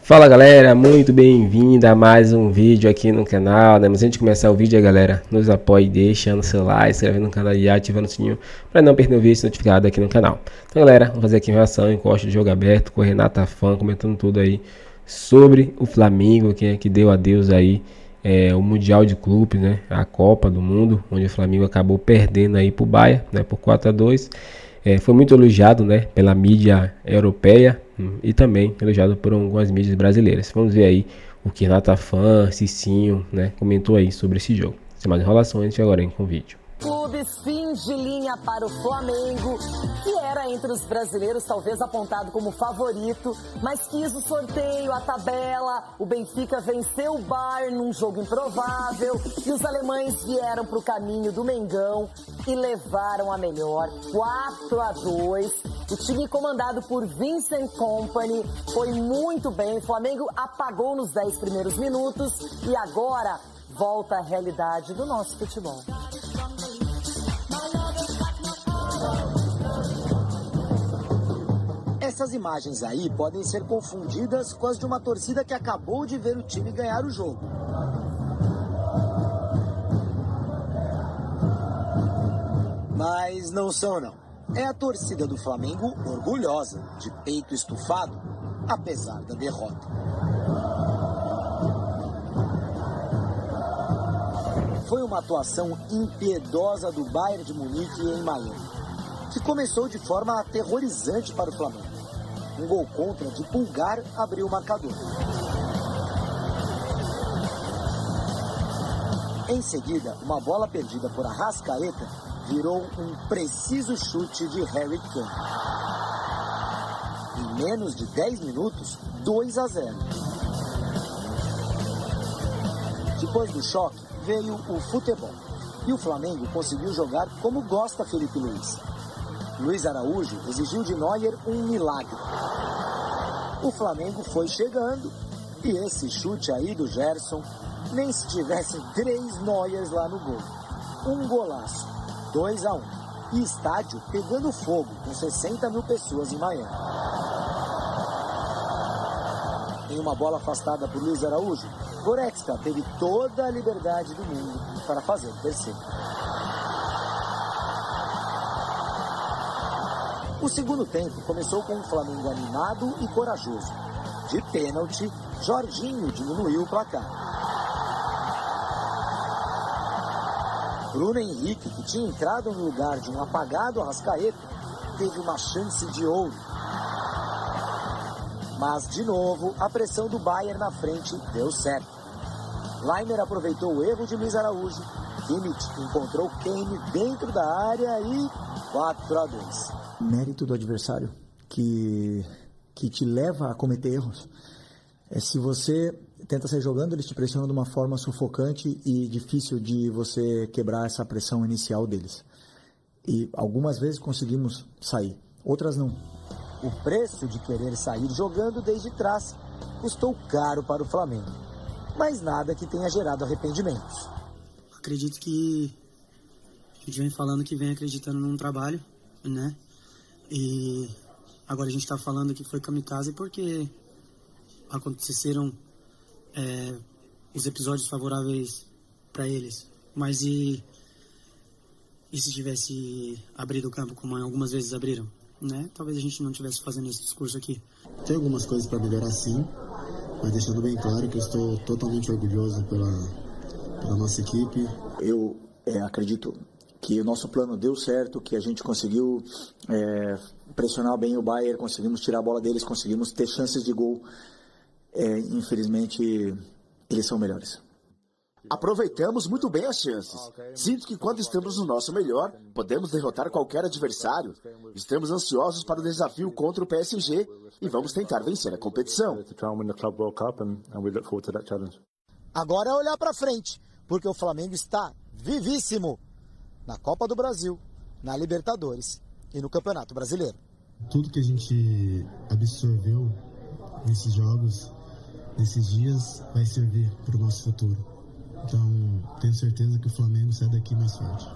Fala galera, muito bem-vindo a mais um vídeo aqui no canal, né? Mas antes de começar o vídeo, galera, nos apoie deixando seu like, se inscrevendo no canal e ativando o sininho para não perder o vídeo notificado aqui no canal. Então galera, vamos fazer aqui uma reação em Costa de Jogo Aberto com o Renata Fã, comentando tudo aí sobre o Flamengo, que deu adeus aí o Mundial de Clubes, né? A Copa do Mundo, onde o Flamengo acabou perdendo aí pro Bayern, né? Por 4-2. Foi muito elogiado, né, pela mídia europeia e também elogiado por algumas mídias brasileiras. Vamos ver aí o que Renata Fã, Cicinho, né, comentou aí sobre esse jogo. Sem mais enrolações, agora com o vídeo. Clubes, fim de linha para o Flamengo, que era entre os brasileiros talvez apontado como favorito, mas quis o sorteio, a tabela. O Benfica venceu o Bayern num jogo improvável e os alemães vieram para o caminho do Mengão e levaram a melhor, 4-2. O time comandado por Vincent Kompany foi muito bem. O Flamengo apagou nos 10 primeiros minutos e agora volta à realidade do nosso futebol. Essas imagens aí podem ser confundidas com as de uma torcida que acabou de ver o time ganhar o jogo. Mas não são, não. É a torcida do Flamengo orgulhosa, de peito estufado, apesar da derrota. Foi uma atuação impiedosa do Bayern de Munique em Miami, que começou de forma aterrorizante para o Flamengo. Um gol contra de Pulgar abriu o marcador. Em seguida, uma bola perdida por Arrascaeta virou um preciso chute de Harry Kane. Em menos de 10 minutos, 2-0. Depois do choque, veio o futebol. E o Flamengo conseguiu jogar como gosta Felipe Luiz. Luiz Araújo exigiu de Neuer um milagre. O Flamengo foi chegando e esse chute aí do Gerson, nem se tivessem 3 Neuers lá no gol. Um golaço, 2-1. E estádio pegando fogo, com 60 mil pessoas em Miami. Em uma bola afastada por Luiz Araújo, Goretzka teve toda a liberdade do mundo para fazer o terceiro. O segundo tempo começou com um Flamengo animado e corajoso. De pênalti, Jorginho diminuiu o placar. Bruno Henrique, que tinha entrado no lugar de um apagado Arrascaeta, teve uma chance de ouro. Mas, de novo, a pressão do Bayern na frente deu certo. Laimer aproveitou o erro de Luiz Araújo. Kimmich encontrou Kane dentro da área e 4-2. Mérito do adversário que te leva a cometer erros. Se você tenta sair jogando, eles te pressionam de uma forma sufocante e difícil de você quebrar essa pressão inicial deles. E algumas vezes conseguimos sair, outras não. O preço de querer sair jogando desde trás custou caro para o Flamengo, mas nada que tenha gerado arrependimentos. Acredito que a gente vem falando que vem acreditando num trabalho, né? E agora a gente está falando que foi kamikaze porque aconteceram os episódios favoráveis para eles. Mas e se tivesse abrido o campo como algumas vezes abriram, né? Talvez a gente não estivesse fazendo esse discurso aqui. Tem algumas coisas para melhorar sim, mas deixando bem claro que eu estou totalmente orgulhoso pela nossa equipe. Eu acredito que o nosso plano deu certo, que a gente conseguiu pressionar bem o Bayern, conseguimos tirar a bola deles, conseguimos ter chances de gol. Infelizmente, eles são melhores. Aproveitamos muito bem as chances. Sinto que quando estamos no nosso melhor, podemos derrotar qualquer adversário. Estamos ansiosos para o desafio contra o PSG e vamos tentar vencer a competição. Agora é olhar para frente, porque o Flamengo está vivíssimo na Copa do Brasil, na Libertadores e no Campeonato Brasileiro. Tudo que a gente absorveu nesses jogos, nesses dias, vai servir para o nosso futuro. Então, tenho certeza que o Flamengo sai daqui mais forte.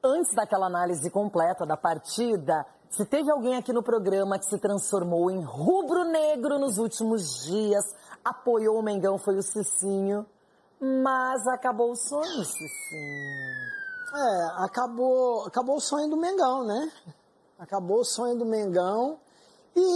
Antes daquela análise completa da partida, Se teve alguém aqui no programa que se transformou em rubro-negro nos últimos dias, apoiou o Mengão, foi o Cicinho. Mas acabou o sonho, Cicinho. Acabou o sonho do Mengão, né? Acabou o sonho do Mengão.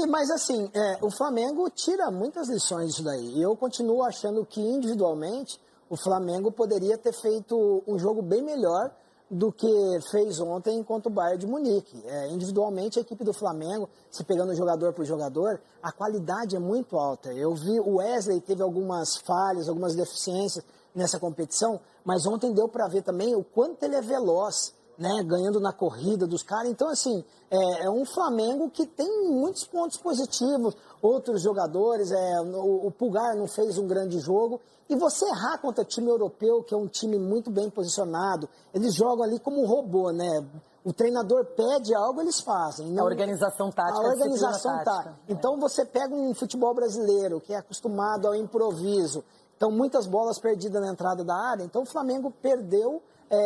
Mas assim, o Flamengo tira muitas lições disso daí. E eu continuo achando que individualmente o Flamengo poderia ter feito um jogo bem melhor do que fez ontem contra o Bayern de Munique. Individualmente, a equipe do Flamengo, se pegando jogador por jogador, a qualidade é muito alta. Eu vi o Wesley teve algumas falhas, algumas deficiências nessa competição, mas ontem deu para ver também o quanto ele é veloz, né, ganhando na corrida dos caras. Então, assim, é um Flamengo que tem muitos pontos positivos, outros jogadores, o Pulgar não fez um grande jogo, e você errar contra time europeu, que é um time muito bem posicionado, eles jogam ali como um robô, né? O treinador pede algo, eles fazem. Não, a organização tática. A organização tática. Então, você pega um futebol brasileiro, que é acostumado ao improviso, então muitas bolas perdidas na entrada da área, então o Flamengo perdeu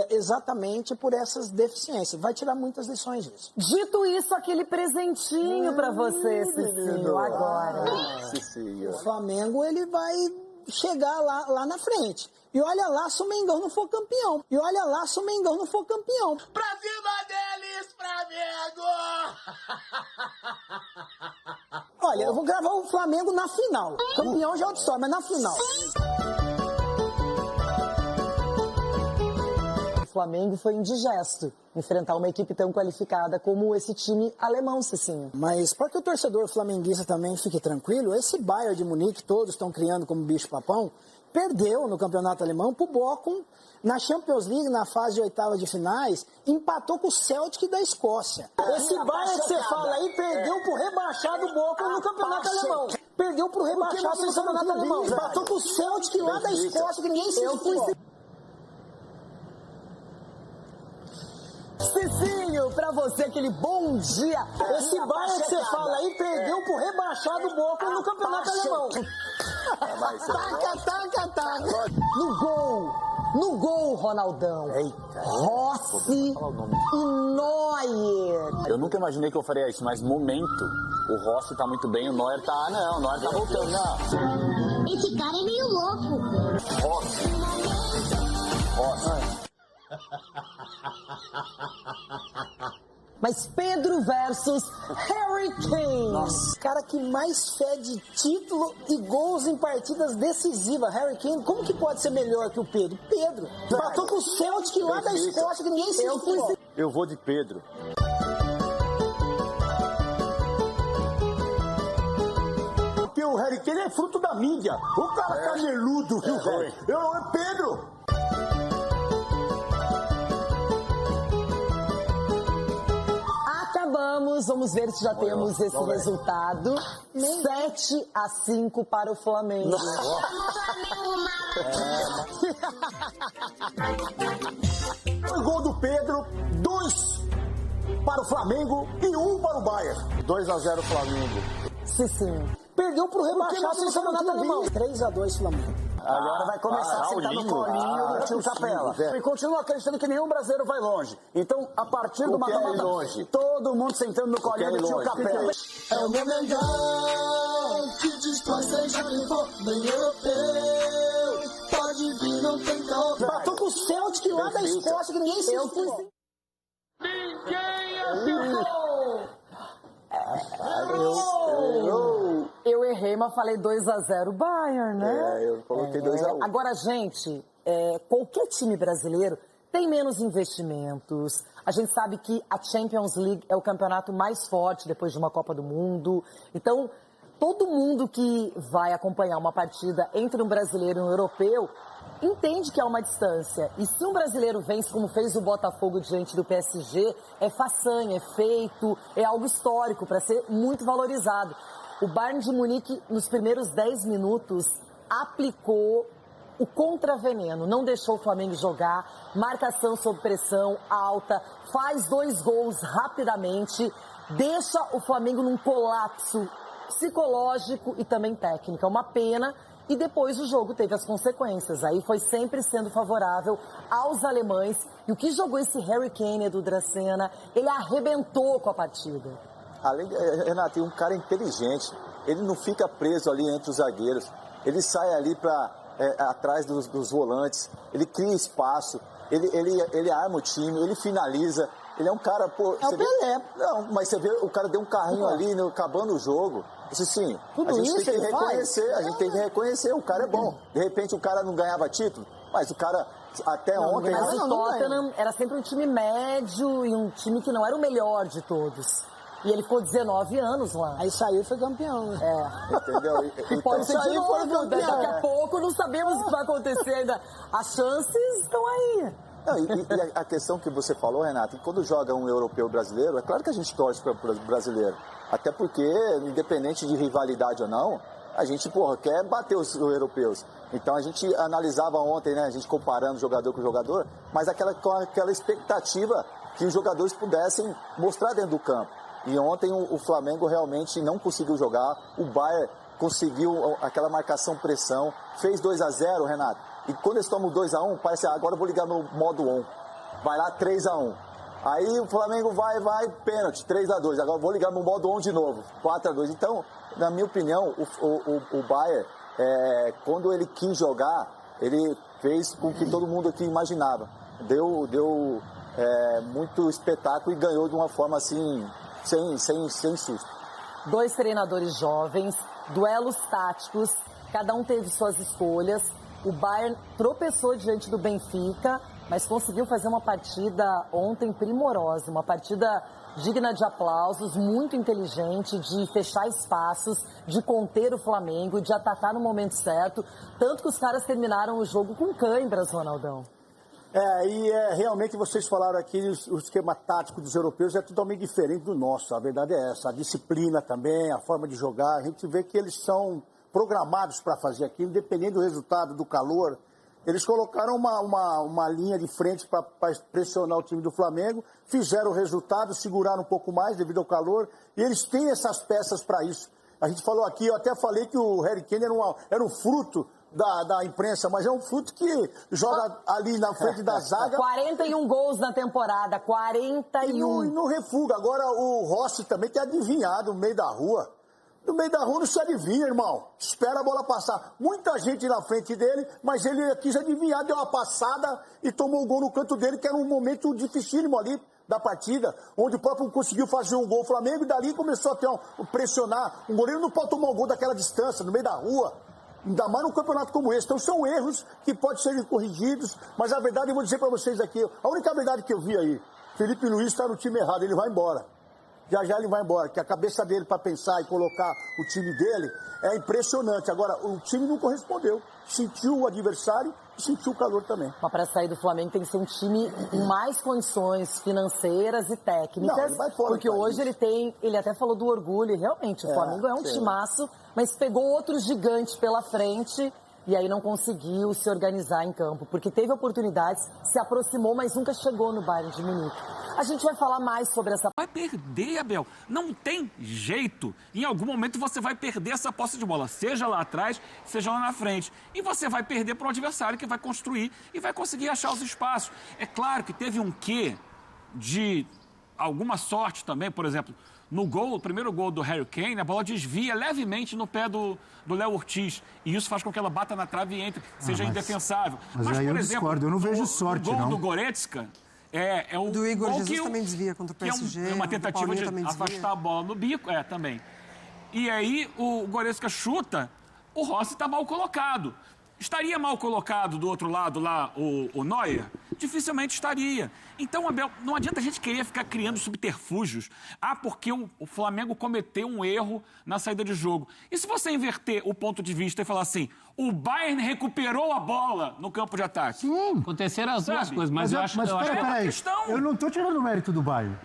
exatamente por essas deficiências. Vai tirar muitas lições disso. Dito isso, aquele presentinho pra você, Cicinho, agora. O Flamengo, ele vai chegar lá na frente. E olha lá se o Mengão não for campeão. Pra cima deles, Flamengo! Olha, eu vou gravar o Flamengo na final. Campeão já é outra história, mas na final. O Flamengo foi indigesto enfrentar uma equipe tão qualificada como esse time alemão, Cicinho. Mas para que o torcedor flamenguista também fique tranquilo, esse Bayern de Munique, todos estão criando como bicho-papão, perdeu no campeonato alemão pro Bochum, na Champions League, na fase de oitavas de finais, empatou com o Celtic da Escócia. Esse Bayern que você fala aí perdeu pro rebaixado Bochum no campeonato alemão. Perdeu pro rebaixado no campeonato alemão. Empatou com o Celtic lá da Escócia, que ninguém se Cicinho, pra você aquele bom dia. Esse Bayern que você fala aí perdeu pro rebaixado Bochum no campeonato alemão. Taca. No gol, Ronaldão. Eita. Rossi e Neuer. Eu nunca imaginei que eu faria isso, mas momento. O Rossi tá muito bem, o Neuer tá... o Neuer tá voltando. Não. Esse cara é meio louco. Rossi. Mas Pedro versus Harry Kane. Nossa, cara que mais fede título e gols em partidas decisivas. Harry Kane, como que pode ser melhor que o Pedro? Pedro. Empatou com o Celtic lá da Escócia, que ninguém se Eu vou de Pedro. Porque o Harry Kane é fruto da mídia. O cara caneludo, viu, velho? É Pedro. Vamos ver se já temos esse resultado. 7-5 para o Flamengo. O gol do Pedro, 2 para o Flamengo e 1 para o Bayern. 2-0 Flamengo. Sim. Perdeu pro rebaixado no campeonato alemão. 3-2 Flamengo. Agora vai começar a sentar no colinho do tio Capela. E continua acreditando que nenhum brasileiro vai longe. Então, a partir do mata-mata, todo mundo sentando no colinho do tio Capela. É o meu Mengão, que destrói seja onde for, bem europeu. Pode vir, não tem como. Empatou com o Celtic lá da Escócia, que ninguém se Eu errei, mas falei 2-0 Bayern, né? Eu coloquei 2-1. Agora, gente, qualquer time brasileiro tem menos investimentos. A gente sabe que a Champions League é o campeonato mais forte depois de uma Copa do Mundo. Então, todo mundo que vai acompanhar uma partida entre um brasileiro e um europeu entende que é uma distância. E se um brasileiro vence, como fez o Botafogo diante do PSG, é façanha, é feito, é algo histórico para ser muito valorizado. O Bayern de Munique, nos primeiros 10 minutos, aplicou o contraveneno, não deixou o Flamengo jogar, marcação sob pressão alta, faz 2 gols rapidamente, deixa o Flamengo num colapso psicológico e também técnico. É uma pena E depois o jogo teve as consequências. Aí foi sempre sendo favorável aos alemães. E o que jogou esse Harry Kane do Dracena, ele arrebentou com a partida. Além de, Renato, tem um cara inteligente. Ele não fica preso ali entre os zagueiros. Ele sai ali atrás dos volantes. Ele cria espaço. Ele arma o time. Ele finaliza. Ele é um cara, pô... É o Pelé. Não, mas você vê, o cara deu um carrinho ali, acabando o jogo. Isso sim, Tudo a gente isso tem que ele reconhecer, faz? a gente tem que reconhecer, o cara é bom. De repente o cara não ganhava título, mas o cara até ontem... Mas o Tottenham era sempre um time médio e um time que não era o melhor de todos. E ele ficou 19 anos lá. Aí saiu e foi campeão. Entendeu? E pode ser de novo, daqui a pouco não sabemos o que vai acontecer ainda. As chances estão aí. Não, e a questão que você falou, Renato, quando joga um europeu brasileiro, é claro que a gente torce para o brasileiro. Até porque, independente de rivalidade ou não, a gente, quer bater os europeus. Então a gente analisava ontem, né, a gente comparando jogador com jogador, mas com aquela expectativa que os jogadores pudessem mostrar dentro do campo. E ontem o Flamengo realmente não conseguiu jogar, o Bayern conseguiu aquela marcação-pressão, fez 2-0, Renato. E quando eles tomam 2-1, parece, agora eu vou ligar meu modo on. Vai lá, 3-1. Aí o Flamengo vai, pênalti, 3-2. Agora eu vou ligar meu modo on de novo, 4-2. Então, na minha opinião, o Bayern, quando ele quis jogar, ele fez com que todo mundo aqui imaginava. Deu muito espetáculo e ganhou de uma forma assim, sem susto. 2 treinadores jovens, duelos táticos, cada um teve suas escolhas. O Bayern tropeçou diante do Benfica, mas conseguiu fazer uma partida ontem primorosa, uma partida digna de aplausos, muito inteligente, de fechar espaços, de conter o Flamengo, de atacar no momento certo, tanto que os caras terminaram o jogo com cãibras, Ronaldão. Realmente vocês falaram aqui, o esquema tático dos europeus é totalmente diferente do nosso, a verdade é essa, a disciplina também, a forma de jogar, a gente vê que eles são programados para fazer aquilo, independente do resultado, do calor. Eles colocaram uma linha de frente para pressionar o time do Flamengo, fizeram o resultado, seguraram um pouco mais devido ao calor, e eles têm essas peças para isso. A gente falou aqui, eu até falei que o Harry Kane era um fruto da imprensa, mas é um fruto que joga ali na frente da zaga. 41 gols na temporada, 41. E não refuga. Agora o Rossi também tem adivinhado no meio da rua. No meio da rua não se adivinha, irmão. Espera a bola passar. Muita gente na frente dele, mas ele quis adivinhar, deu uma passada e tomou um gol no canto dele, que era um momento dificílimo ali da partida, onde o próprio conseguiu fazer um gol o Flamengo e dali começou a ter pressionar. Um goleiro não pode tomar um gol daquela distância, no meio da rua. Ainda mais num campeonato como esse. Então são erros que podem ser corrigidos, mas a verdade eu vou dizer para vocês aqui, a única verdade que eu vi aí, Felipe Luiz está no time errado, ele vai embora. Já ele vai embora, que a cabeça dele para pensar e colocar o time dele é impressionante. Agora, o time não correspondeu. Sentiu o adversário e sentiu o calor também. Mas para sair do Flamengo tem que ser um time com mais condições financeiras e técnicas. Não, ele vai fora, porque hoje ele até falou do orgulho, e realmente, o Flamengo é um timaço, mas pegou outro gigante pela frente e aí não conseguiu se organizar em campo, porque teve oportunidades, se aproximou, mas nunca chegou no Bayern de Munique. A gente vai falar mais sobre essa... Vai perder, Abel. Não tem jeito. Em algum momento você vai perder essa posse de bola, seja lá atrás, seja lá na frente. E você vai perder para o adversário que vai construir e vai conseguir achar os espaços. É claro que teve um quê de alguma sorte também, por exemplo... No gol, o primeiro gol do Harry Kane, a bola desvia levemente no pé do Léo Ortiz. E isso faz com que ela bata na trave e entre, seja indefensável. Mas aí por exemplo, discordo, eu não vejo sorte, o gol não. do Goretzka é um do Igor gol Jesus também desvia contra o PSG. É uma tentativa de afastar a bola no bico, também. E aí o Goretzka chuta, o Rossi está mal colocado. Estaria mal colocado do outro lado lá o Neuer? Dificilmente estaria. Então, Abel, não adianta a gente querer ficar criando subterfúgios. Porque o Flamengo cometeu um erro na saída de jogo. E se você inverter o ponto de vista e falar assim, o Bayern recuperou a bola no campo de ataque? Sim. Aconteceram as duas coisas, mas eu acho que é uma questão. Eu não estou tirando o mérito do Bayern.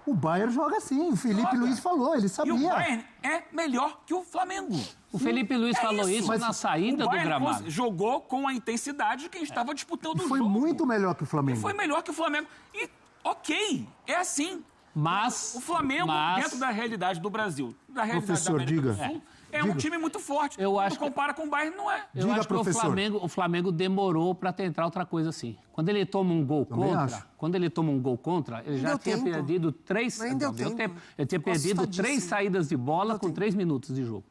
O Bayern joga assim, o Felipe Luiz falou, ele sabia. E o Bayern é melhor que o Flamengo. O Felipe Luiz falou isso na saída do gramado. Jogou com a intensidade de quem estava disputando o jogo. Foi muito melhor que o Flamengo. E foi melhor que o Flamengo. E, ok, é assim. Mas... O Flamengo, dentro da realidade do Brasil, da realidade professor, da América diga. do Sul, é um time muito forte. Eu acho Quando compara com o Bayern, não é. Eu acho que o Flamengo demorou para tentar outra coisa assim. Quando ele toma um gol contra, ele já tinha perdido 3... Não deu tempo. Ele tinha perdido 3 saídas de bola com 3 minutos de jogo.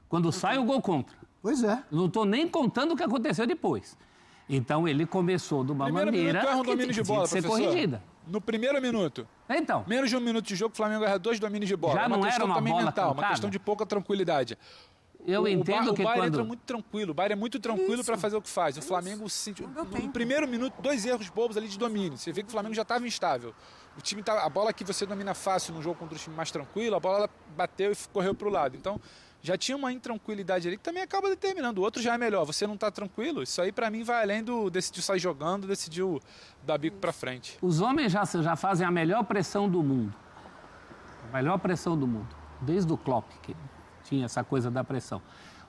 Quando sai o gol contra. Pois é. Eu não estou nem contando o que aconteceu depois. Então ele começou de uma maneira que tinha que ser corrigida. No primeiro minuto. Então. Menos de 1 minuto de jogo, o Flamengo erra 2 domínios de bola. Já não era uma também bola mental, cantada? uma questão de pouca tranquilidade. Eu entendo que o Bayern quando... entra muito tranquilo. O Bayern é muito tranquilo para fazer o que faz. O Flamengo no primeiro minuto, 2 erros bobos ali de domínio. Você vê que o Flamengo já estava instável. O time a bola que você domina fácil no jogo contra o time mais tranquilo, a bola ela bateu e correu para o lado. Então, já tinha uma intranquilidade ali que também acaba determinando. O outro já é melhor. Você não está tranquilo, isso aí para mim vai além do decidiu sair jogando, decidiu dar bico para frente. Os homens já fazem a melhor pressão do mundo. A melhor pressão do mundo. Desde o Klopp, que tinha essa coisa da pressão.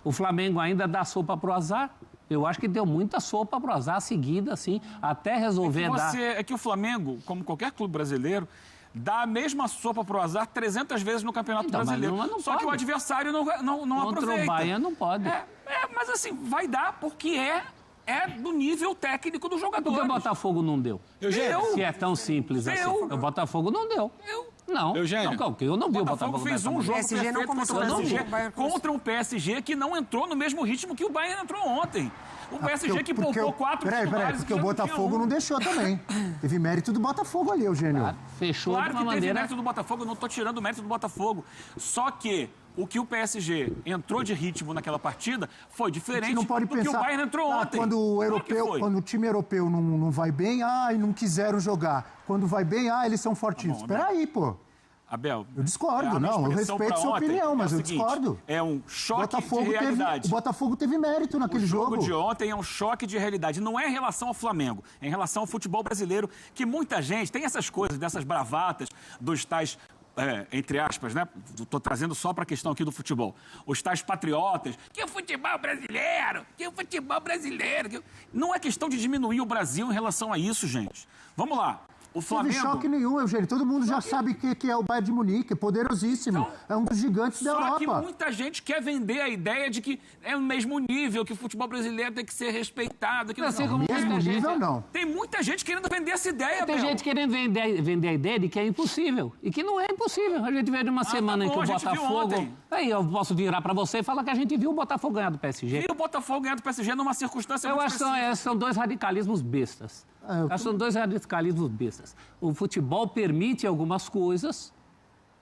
O Flamengo ainda dá sopa pro azar. Eu acho que deu muita sopa pro azar seguida, assim, até resolver É que o Flamengo, como qualquer clube brasileiro, dá a mesma sopa pro azar 300 vezes no Campeonato Brasileiro. Mas não Só pode. Que o adversário não Contra aproveita. O Bayern não pode. Mas assim, vai dar porque é do nível técnico do jogador. Por que o Botafogo não deu? Se é tão simples assim. O Botafogo não deu. Não. Eugênio. Eu não vi o Botafogo fez um jogo perfeito contra um PSG que não entrou no mesmo ritmo que o Bayern entrou ontem. O PSG que poupou 4 titulares. Porque o Botafogo não deixou também. Teve mérito do Botafogo ali, Eugênio. Fechou de uma maneira... Claro que teve mérito do Botafogo, eu não estou tirando o mérito do Botafogo. Só que o que o PSG entrou de ritmo naquela partida foi diferente do que o Bayern entrou ontem. Quando o time europeu não vai bem, não quiseram jogar. Quando vai bem, eles são fortinhos. Espera aí, pô. Abel, eu discordo, eu respeito sua opinião, mas eu discordo. É um choque de realidade. O Botafogo teve mérito naquele jogo. O jogo de ontem é um choque de realidade. Não é em relação ao Flamengo, é em relação ao futebol brasileiro, que muita gente tem essas coisas, dessas bravatas, dos tais... entre aspas, né? Estou trazendo só para a questão aqui do futebol. Os tais patriotas, que o futebol brasileiro. Não é questão de diminuir o Brasil em relação a isso, gente. Vamos lá. O Flamengo... Não teve choque nenhum, Eugênio. Todo mundo já sabe que é o Bayern de Munique, é poderosíssimo. Então, é um dos gigantes da Europa. Só que muita gente quer vender a ideia de que é o mesmo nível, que o futebol brasileiro tem que ser respeitado. Que assim como mesmo nível, não. Tem muita gente querendo vender essa ideia, Tem gente querendo vender a ideia de que é impossível. E que não é impossível. A gente veio de uma semana em que o Botafogo... Aí eu posso virar para você e falar que a gente viu o Botafogo ganhar do PSG. E o Botafogo ganhar do PSG numa circunstância Eu acho que são 2 radicalismos bestas. São 2 radicalismos bestas. O futebol permite algumas coisas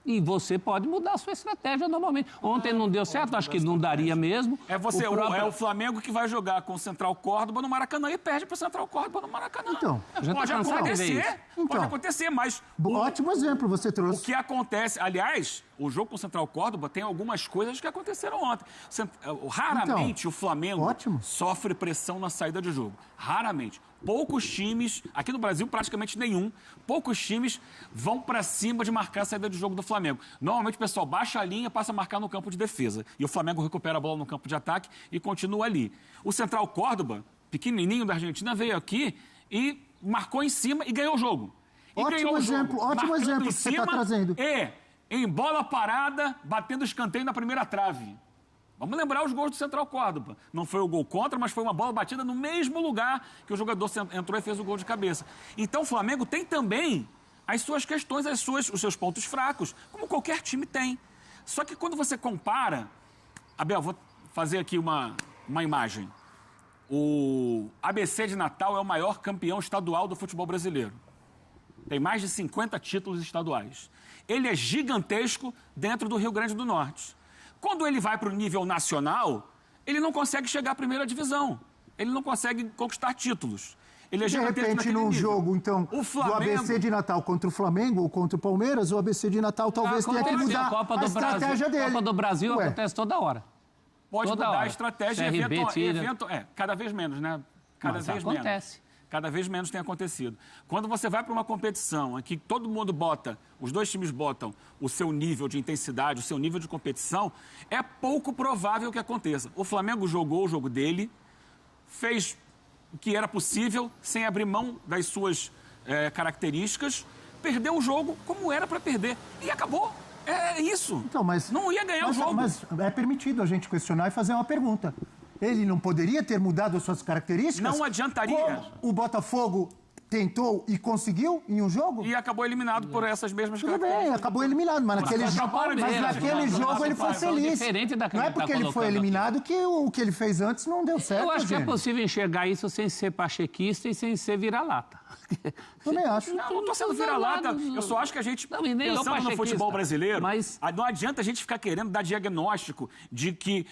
e você pode mudar a sua estratégia normalmente. Ontem não deu certo, acho que não daria mesmo. É o Flamengo que vai jogar com o Central Córdoba no Maracanã e perde para o Central Córdoba no Maracanã. Então, pode acontecer, mas... Ótimo exemplo você trouxe. O que acontece... Aliás, o jogo com o Central Córdoba tem algumas coisas que aconteceram ontem. Raramente o Flamengo sofre pressão na saída de jogo. Raramente. Poucos times, aqui no Brasil praticamente nenhum, poucos times vão para cima de marcar a saída de jogo do Flamengo. Normalmente o pessoal baixa a linha, passa a marcar no campo de defesa. E o Flamengo recupera a bola no campo de ataque e continua ali. O Central Córdoba, pequenininho da Argentina, veio aqui e marcou em cima e ganhou o jogo. Ótimo exemplo que você está trazendo. Em bola parada, batendo escanteio na primeira trave. Vamos lembrar os gols do Central Córdoba. Não foi o gol contra, mas foi uma bola batida no mesmo lugar que o jogador entrou e fez o gol de cabeça. Então o Flamengo tem também as suas questões, os seus pontos fracos, como qualquer time tem. Só que quando você compara... Abel, vou fazer aqui uma imagem. O ABC de Natal é o maior campeão estadual do futebol brasileiro. Tem mais de 50 títulos estaduais. Ele é gigantesco dentro do Rio Grande do Norte. Quando ele vai para o nível nacional, ele não consegue chegar à primeira divisão. Ele não consegue conquistar títulos. Ele é gigantesco naquele nível. De repente, num jogo, então, do ABC de Natal contra o Flamengo ou contra o Palmeiras, o ABC de Natal talvez tenha que mudar a estratégia dele. A Copa do Brasil acontece toda hora. Pode mudar a estratégia cada vez menos, né? Cada vez menos. Cada vez menos tem acontecido. Quando você vai para uma competição em que todo mundo os 2 times botam o seu nível de intensidade, o seu nível de competição, é pouco provável que aconteça. O Flamengo jogou o jogo dele, fez o que era possível, sem abrir mão das suas características, perdeu o jogo como era para perder. E acabou. É isso. Então, não ia ganhar o jogo. Mas é permitido a gente questionar e fazer uma pergunta. Ele não poderia ter mudado as suas características? Não adiantaria. Como o Botafogo tentou e conseguiu em um jogo? E acabou eliminado por essas mesmas características. Tudo bem, acabou eliminado, mas naquele jogo ele foi feliz. Não é porque ele foi eliminado que o que ele fez antes não deu certo. Eu acho que é possível enxergar isso sem ser pachequista e sem ser vira-lata. Também acho. Não tô sendo vira-lata. Eu só acho que a gente, pensando no futebol brasileiro, não adianta a gente ficar querendo dar diagnóstico de que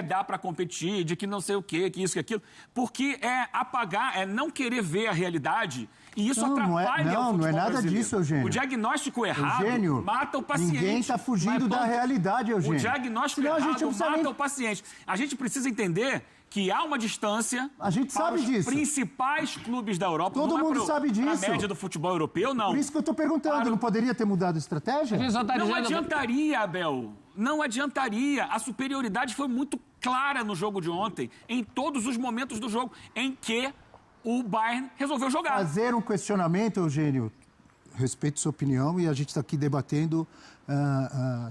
dá para competir, de que não sei o quê, que isso, que aquilo, porque é apagar, é não querer ver a realidade. E isso atrapalha o futebol não é nada brasileiro. disso, Eugênio. O diagnóstico errado mata o paciente. Ninguém está fugindo da realidade, Eugênio. O diagnóstico errado mata o paciente. A gente precisa entender que há uma distância para os principais clubes da Europa. Todo mundo sabe disso. A média do futebol europeu, não. Por isso que eu estou perguntando, não poderia ter mudado a estratégia? Não adiantaria, Abel. Não adiantaria. A superioridade foi muito clara no jogo de ontem, em todos os momentos do jogo, em que o Bayern resolveu jogar. Fazer um questionamento, Eugênio, respeito sua opinião e a gente está aqui debatendo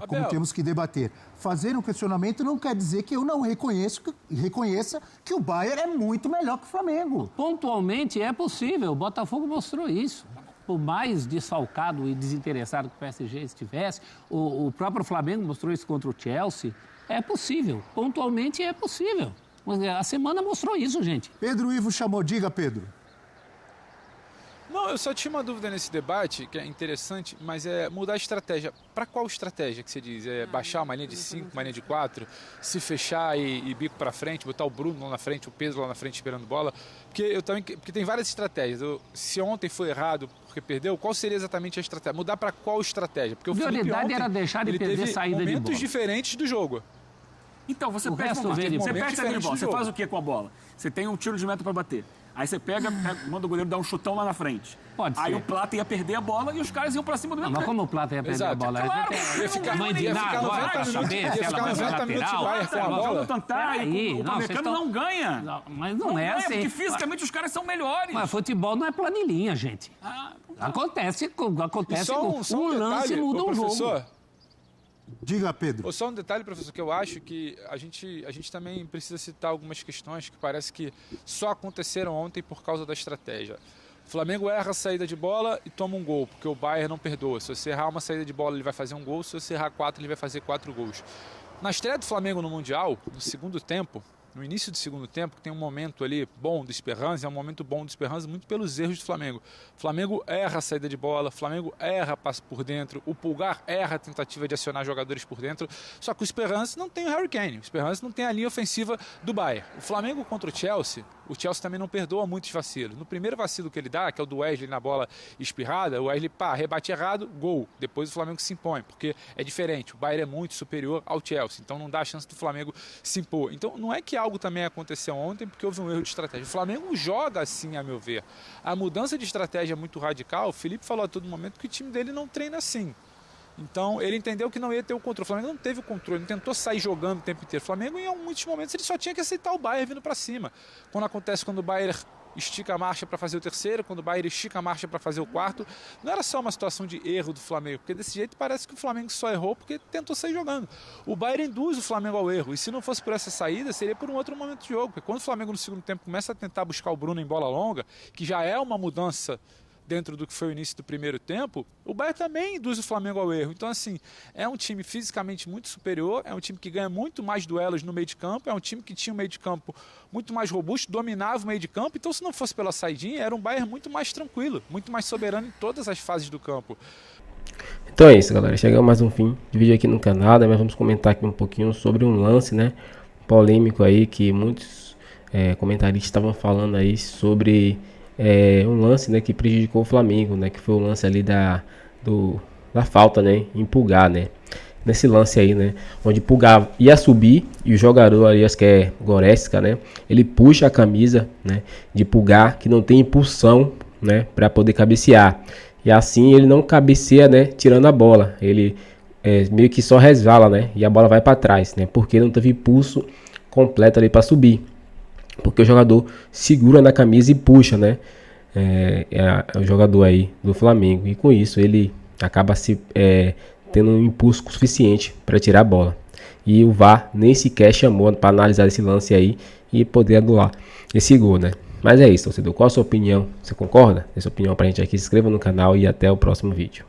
como temos que debater. Fazer um questionamento não quer dizer que eu não reconheça que o Bayern é muito melhor que o Flamengo. Pontualmente é possível, o Botafogo mostrou isso. Por mais desfalcado e desinteressado que o PSG estivesse, o próprio Flamengo mostrou isso contra o Chelsea. É possível, pontualmente é possível. A semana mostrou isso, gente. Pedro Ivo chamou, diga, Pedro. Não, eu só tinha uma dúvida nesse debate, que é interessante, mas é mudar a estratégia. Para qual estratégia que você diz? É baixar uma linha de 5, uma linha de 4, se fechar e bico para frente, botar o Bruno lá na frente, o Pedro lá na frente esperando bola? Porque tem várias estratégias. Se ontem foi errado porque perdeu, qual seria exatamente a estratégia? Mudar para qual estratégia? Porque a prioridade era deixar de perder saída de bola. Momentos diferentes do jogo. Então, você perde saída de bola. Você faz o que com a bola? Você tem um tiro de meta para bater. Aí você manda o goleiro dar um chutão lá na frente. Pode ser. Aí o Plata ia perder a bola e os caras iam pra cima do mesmo. Mas como o Plata ia perder a bola? Claro, ia ficar 90 minutos de Bayern com a bola. O Pamecano não ganha. Mas não é assim. Porque fisicamente os caras são melhores. Mas futebol não é planilhinha, gente. Acontece um lance muda um jogo. Diga, Pedro. Só um detalhe, professor, que eu acho que a gente também precisa citar algumas questões que parece que só aconteceram ontem por causa da estratégia. O Flamengo erra a saída de bola e toma um gol, porque o Bayern não perdoa. Se você errar uma saída de bola, ele vai fazer um gol. Se você errar 4, ele vai fazer 4 gols. Na estreia do Flamengo no Mundial, no segundo tempo, no início do segundo tempo, que tem um momento ali bom do Esperança, é um momento bom do Esperança muito pelos erros do Flamengo. O Flamengo erra a saída de bola, o Flamengo erra passe por dentro, o Pulgar erra a tentativa de acionar jogadores por dentro, só que o Esperança não tem o Harry Kane, o Esperança não tem a linha ofensiva do Bayern. O Flamengo contra o Chelsea também não perdoa muitos vacilos. No primeiro vacilo que ele dá, que é o do Wesley na bola espirrada, o Wesley rebate errado, gol. Depois o Flamengo se impõe, porque é diferente, o Bayern é muito superior ao Chelsea, então não dá a chance do Flamengo se impor. Então não é que algo também aconteceu ontem porque houve um erro de estratégia. O Flamengo joga assim, a meu ver. A mudança de estratégia é muito radical. O Felipe falou a todo momento que o time dele não treina assim. Então ele entendeu que não ia ter o controle. O Flamengo não teve o controle, não tentou sair jogando o tempo inteiro. O Flamengo, em muitos momentos, ele só tinha que aceitar o Bayern vindo para cima. Quando o Bayern estica a marcha para fazer o terceiro, quando o Bayern estica a marcha para fazer o quarto, não era só uma situação de erro do Flamengo, porque desse jeito parece que o Flamengo só errou porque tentou sair jogando. O Bayern induz o Flamengo ao erro, e se não fosse por essa saída, seria por um outro momento de jogo, porque quando o Flamengo no segundo tempo começa a tentar buscar o Bruno em bola longa, que já é uma mudança dentro do que foi o início do primeiro tempo, o Bayern também induz o Flamengo ao erro. Então, assim, é um time fisicamente muito superior, é um time que ganha muito mais duelos no meio de campo, é um time que tinha um meio de campo muito mais robusto, dominava o meio de campo. Então, se não fosse pela saidinha, era um Bayern muito mais tranquilo, muito mais soberano em todas as fases do campo. Então é isso, galera. Chegamos a mais um fim de vídeo aqui no canal, né? Mas vamos comentar aqui um pouquinho sobre um lance, né, polêmico aí, que muitos comentaristas estavam falando aí sobre um lance, né, que prejudicou o Flamengo, né, que foi o lance ali da falta, né, em Pulgar, né, nesse lance aí, né, onde Pulgar ia subir e o jogador ali, acho que é Goretzka, né, ele puxa a camisa, né, de Pulgar, que não tem impulsão, né, para poder cabecear, e assim ele não cabeceia, né, tirando a bola, ele meio que só resvala, né, e a bola vai para trás, né, porque não teve impulso completo ali para subir. Porque o jogador segura na camisa e puxa, né? o jogador aí do Flamengo, e com isso ele acaba tendo um impulso suficiente para tirar a bola. E o VAR nem sequer chamou para analisar esse lance aí e poder anular esse gol, né? Mas é isso, torcedor. Qual a sua opinião? Você concorda? Deixa sua opinião pra gente aqui, se inscreva no canal e até o próximo vídeo.